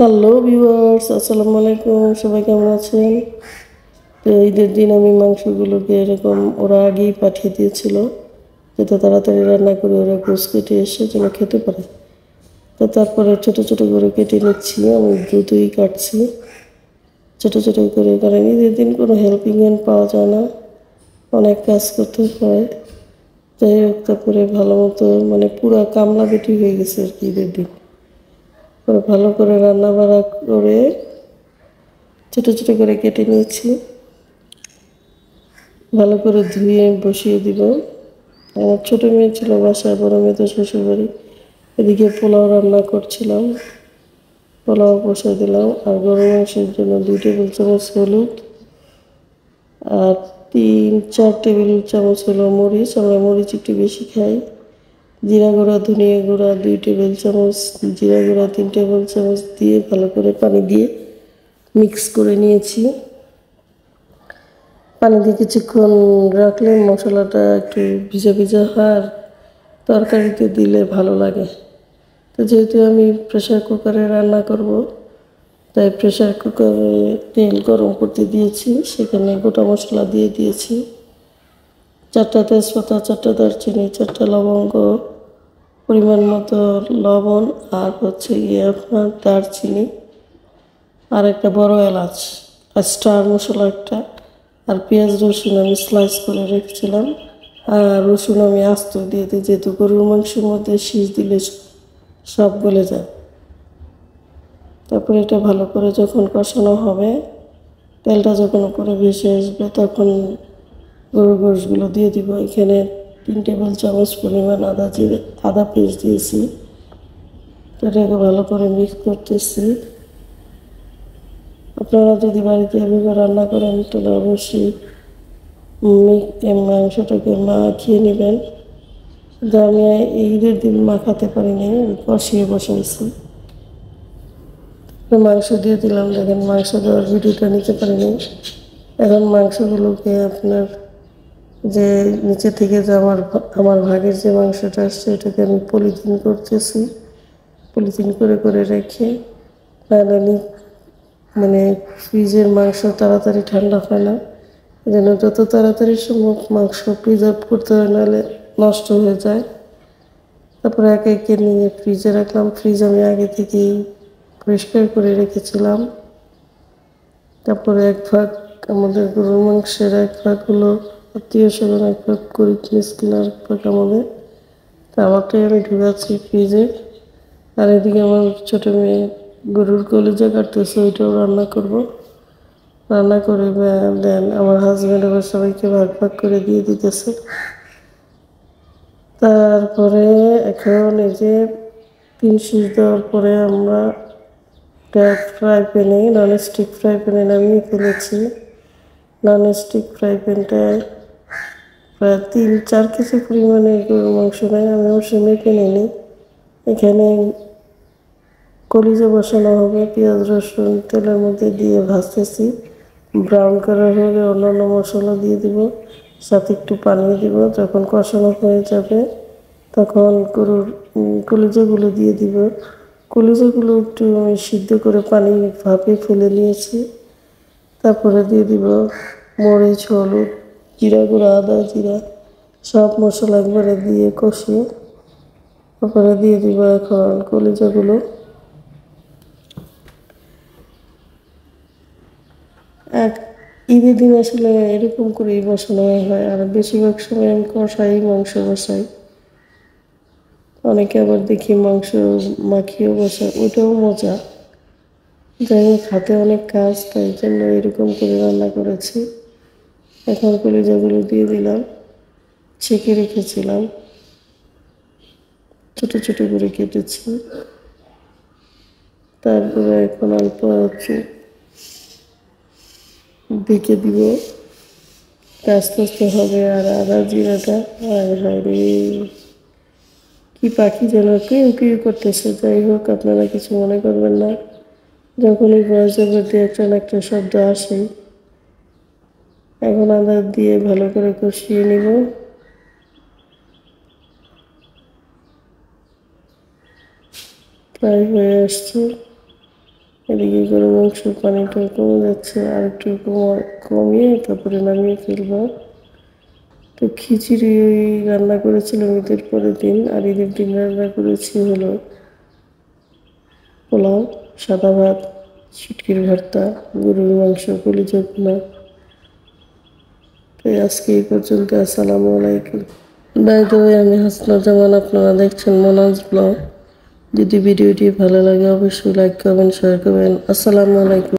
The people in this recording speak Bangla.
হ্যালো ভিউয়ার্স, আসসালামু আলাইকুম। সবাই কেমন আছেন? তো ঈদের দিন আমি মাংসগুলোকে এরকম ওরা আগেই পাঠিয়ে দিয়েছিল, যাতে তাড়াতাড়ি রান্না করে ওরা গোস কেটে এসে যেন খেতে পারে। তো তারপরে ছোট ছোট করে কেটে নিচ্ছি, আমি দ্রুতই কাটছি ছোট ছোট করে, কারণ ঈদের দিন কোনো হেল্পিং হ্যান্ড পাওয়া যায় না, অনেক কাজ করতে হয়। যাই হোক, তারপরে ভালো মতো পুরা কামলা বেটি হয়ে গেছে আর কি ঈদের দিন। ভালো করে রান্না বাড়া করে ছোট ছোট করে কেটে নিয়েছি, ভালো করে ধুয়ে বসিয়ে দিব। আমার ছোট মেয়ে ছিল বাসায়, বড় মেয়ে তো শ্বশুরবাড়ি। এদিকে পোলাও রান্না করছিলাম, পোলাও বসিয়ে দিলাম। আর গরু মাংসের জন্য 2 টেবিল চামচ হলুদ আর 3-4 টেবিল চামচ হলো মরিচ, আমরা মরিচ একটু বেশি খাই। জিরা গুঁড়া, ধনিয়া গুঁড়া 2 টেবিল চামচ, জিরা গুঁড়া 3 টেবিল চামচ দিয়ে ভালো করে পানি দিয়ে মিক্স করে নিয়েছি। পানি দিয়ে কিছুক্ষণ রাখলে মশলাটা একটু ভিজা ভিজা হয়, আর তরকারিতে দিলে ভালো লাগে। তো যেহেতু আমি প্রেসার কুকারে রান্না করব, তাই প্রেসার কুকারে তেল গরম করতে দিয়েছি, সেখানে গোটা মশলা দিয়ে দিয়েছি। 4টা তেজপাতা, 4টা দারচিনি, 4টা লবঙ্গ, পরিমাণ মতো লবণ, আর আপনার দারচিনি, আর একটা বড় এলাচ, আর স্টার মশলা একটা, আর পেঁয়াজ রসুন আমি স্লাইস করে রেখেছিলাম। আর রসুন আমি আস্ত দিয়ে দিই, যেহেতু গরুর মাংসের মধ্যে শীষ দিলে সব গলে যায়। তারপরে এটা ভালো করে যখন কষানো হবে, তেলটা যখন উপরে ভেসে আসবে, তখন গরুর গোশগুলো দিয়ে দিব। এখানে 3 টেবিল চামচ পরিমাণ আদা পেস্ট দিয়েছি। এটাকে ভালো করে মিক্স করতেছি। আপনারা যদি বাড়িতে এভাবে রান্না করেন, তাহলে অবশ্যই মাংসটাকে মাখিয়ে নেবেন। কিন্তু আমি ঈদের দিন মাখাতে পারিনি, আমি কষিয়ে বসাইছি। মাংস দিয়ে দিলাম, দেখেন মাংস দেওয়ার ভিডিওটা নিতে পারিনি। এখন মাংসগুলোকে আপনার যে নিচে থেকে যে আমার ভাগের যে মাংসটা আসছে, এটাকে আমি পলিথিন করতেছি। পলিথিন করে করে রেখে, নাহলে ফ্রিজের মাংস তাড়াতাড়ি ঠান্ডা হয় না, এই জন্য যত তাড়াতাড়ি সম্ভব মাংস প্রিজার্ভ করতে হয়, নাহলে নষ্ট হয়ে যায়। তারপরে একে একে নিয়ে ফ্রিজে রাখলাম। ফ্রিজ আমি আগে থেকেই পরিষ্কার করে রেখেছিলাম। তারপরে এক ভাগ আমাদের গরুর মাংসের, এক ভাগ হলো আত্মীয় স্বজন, এক ভাগ গরিব মিসকিন, আর এক ভাগ আমাদের। তা আমারটাই আমি ঢুকাচ্ছি ফ্রিজে। আর এদিকে আমার ছোটো মেয়ে গরুর কলিজা কাটতেছে, ওইটাও রান্না করব। রান্না করে দেন আমার হাজব্যান্ড আবার সবাইকে ভাগ ভাগ করে দিয়ে দিতেছে। তারপরে এখন এই যে 3 শীষ দেওয়ার পরে আমরা ফ্রাই প্যানে, ননস্টিক ফ্রাই প্যানে নামিয়ে ফেলেছি। ননস্টিক ফ্রাই প্যানটায় প্রায় 3-4 কেজি পরিমাণে গরুর মাংস নেয়, আমি অবশ্য মেপে নিই। এখানে কলিজা বসানো হবে, পেঁয়াজ রসুন তেলের মধ্যে দিয়ে ভাজতেছি। ব্রাউন কালার হলে অন্যান্য মশলা দিয়ে দিব, সাথে একটু পানি দিব। যখন কষানো হয়ে যাবে, তখন গরুর কলিজাগুলো দিয়ে দিব। কলিজাগুলো একটু আমি সিদ্ধ করে পানি ভাপে ফেলে নিয়েছি। তারপরে দিয়ে দিব মরিচ, হলুদ, জিরা গুঁড়া, আদা জিরা সব মশলা একবারে দিয়ে কষিয়ে, তারপরে দিয়ে দিব এখন কলিজাগুলো। এক ঈদের দিন আসলে এরকম করেই বসানো হয়, আর বেশিরভাগ সময় আমি কষাই মাংস বসাই। অনেকে আবার দেখি মাংস মাখিয়েও বসায়, ওইটাও মজা। যাই হোক, হাতে অনেক কাজ, তাই জন্য এরকম করে রান্না করেছি। এখন কলিজাগুলো দিয়ে দিলাম, ছেঁকে রেখেছিলাম, ছোট ছোট করে কেটেছি। তারপরে এখন অল্প একটু ঢেকে দিব, আস্তে আস্তে হবে। আর আদা জিরাটা, কি পাখি যেন কিউ কিউ করতেছে। যাই হোক, আপনারা কিছু মনে করবেন না, যখনই ভয়েস ওভার দিয়ে একটা না একটা শব্দ আসে। এখন আদা দিয়ে ভালো করে কষিয়ে নিব। প্রায় হয়ে আসছে। এদিকে গরুর মাংসের পানিটা কমে যাচ্ছে, আর একটু কমিয়ে তারপরে নামিয়ে ফেলবো। তো খিচুড়ি রান্না করেছিলাম ঈদের পরের দিন, আর ঈদের দিন রান্না করেছি হলো পোলাও, সাদা ভাত, শুটকির ভর্তা, গরুর মাংস, কলিজা ভুনা। তো আজকে এই পর্যন্ত। আসসালামু আলাইকুম। বাই দ্য ওয়ে, আমি হাসনা জামান, আপনারা দেখছেন মোনাজ ব্লগ। যদি ভিডিওটি ভালো লাগে অবশ্যই লাইক করবেন, শেয়ার করবেন। আসসালামু আলাইকুম।